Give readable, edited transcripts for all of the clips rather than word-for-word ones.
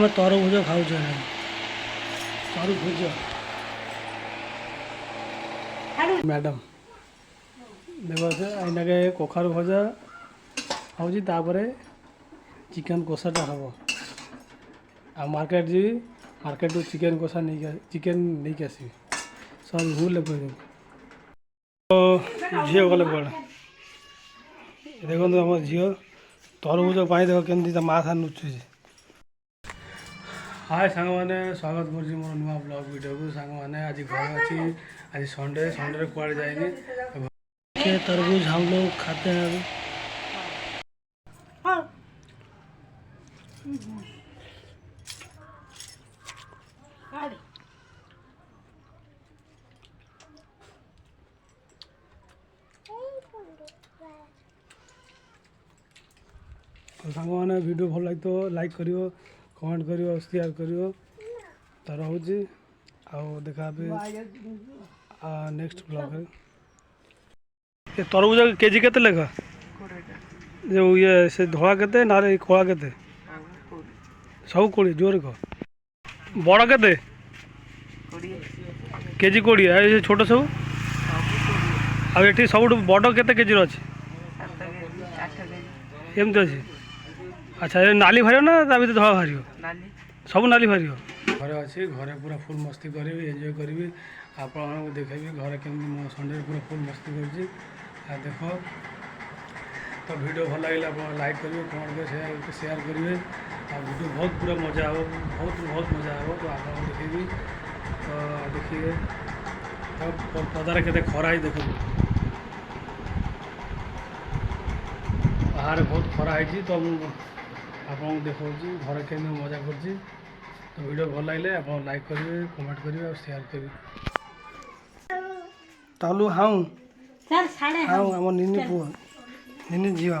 ଆମେ ତରଭୁଜ ଖାଉଛୁ ନା ତରଭୁଜ ମ୍ୟାଡ଼ାମ ଦେଖ ଏଇନାକେ କଖାରୁ ଭଜା ହେଉଛି ତାପରେ ଚିକେନ୍ କଷାଟା ହେବ ଆଉ ମାର୍କେଟ ଯିବି ମାର୍କେଟରୁ ଚିକେନ୍ କଷା ନେଇକି ଆସିବି ସରି ଭୁଲ କହିଦେବି ଝିଅ ଗଲେ କୁଆଡ଼େ ଦେଖନ୍ତୁ ଆମ ଝିଅ ତରଭୁଜ ପାଇଁ ଦେଖ କେମିତି ତା ମା ସାର ନୁଚୁଛି। हाय साଙ୍ଗमाने स्वागत करुँची मोर नुआ ब्लॉग वीडियो को साଙ୍ଗमाने आज घर अच्छी आज संडे संडे कुआड़े जाएंगे तरबूज हम लोग खाते हैं अभी तो साଙ୍ଗमाने वीडियो भल लगे तो लाइक करियो कमेंट करियो शेयर करियो तो रोचे आओ देखा नेक्स्ट ब्लॉग ये तरबूज केजी केते लेखा जो ये से धड़ा केते ना कला केते सब 20 जोर कह बड़ केते केजी 20 ये छोट सब आ सब बड़ केते केजी अच्छे एमती अच्छे अच्छा ये नाली भार ना ता भीतर धड़ा भार सब नाली भार घरे अच्छी घरे पूरा फुल मस्ती करी एंजॉय करी आप देखेबी घरे केमती मो संडे पूरा फुल मस्ती कर देख तो वीडियो भल लगे आप लाइक करेंगे कमेंट कर शेयर करेंगे आ वीडियो बहुत पूरा मजा हो बहुत मजा हो तो आप देखेबी तो देखिए तो पदार के खरा ही देख बाहर बहुत खरा है तो आपको देखा घर के मजा कर तो वीडियो भल लगे आप लाइक करेंगे कमेंट करेंगे और शेयर करेंगे तालू हाँ हाँ आम निनी पु निनी झील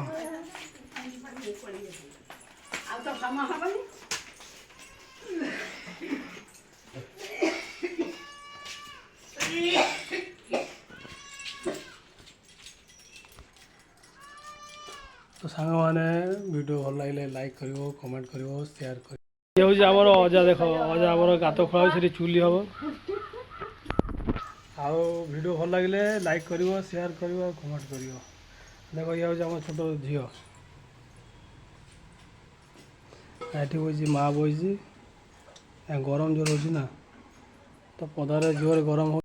तो सांग मैंने वीडियो भल लगे लाइक करियो कमेंट करियो शेयर कर ये हूँ आमर अजा देख अजा आमर गात खोला से चुली हम आओ वीडियो भल लगे लाइक करियो शेयर करियो कमेंट करियो देख ये हूँ आम छोट झील ये बी माँ बही गरम जोर हो ना तो पदारे जोर गरम हो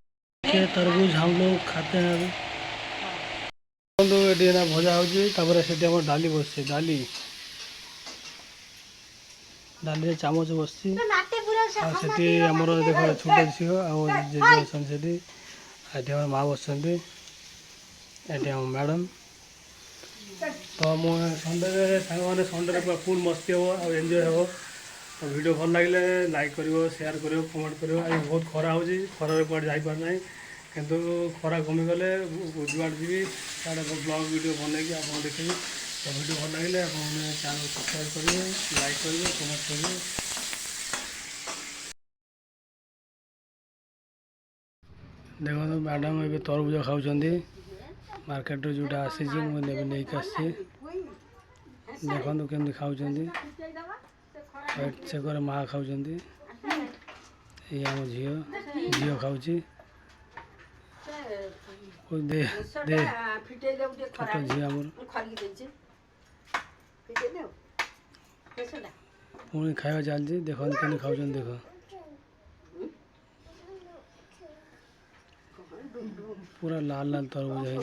तरबूज हम लोग खाते हैं अभी ये भजा हो डाली बस डाली डाली चामच बस आमर देख छोट झील आम माँ बस मैडम तो मुझे संडे सांग मैंने संडे पूरा फुल मस्ती हम और एंजॉय हम तो वीडियो भल लगे लाइक करियो शेयर करियो कमेंट करियो आज बहुत खरा हो खरार कुआड़े जापर ना किंतु खरा कमिगले जुआड़ जी साढ़े ब्लॉग वीडियो बनैकी आप देखिए तो वीडियो भल लगे आप चैनल सब्सक्राइब करेंगे लाइक करेंगे कमेंट करेंगे देखो तो मैडम ये तरबूज खाऊँ मार्केट जोटा आसी नहीं आसी देखो केमती खाऊँ से माँ खाऊँ ये आम झील झील खाऊँ दे दे छोट झी आम पुणी खावा चलती देख के खाऊँ देख पूरा लाल लाल तरबूज है।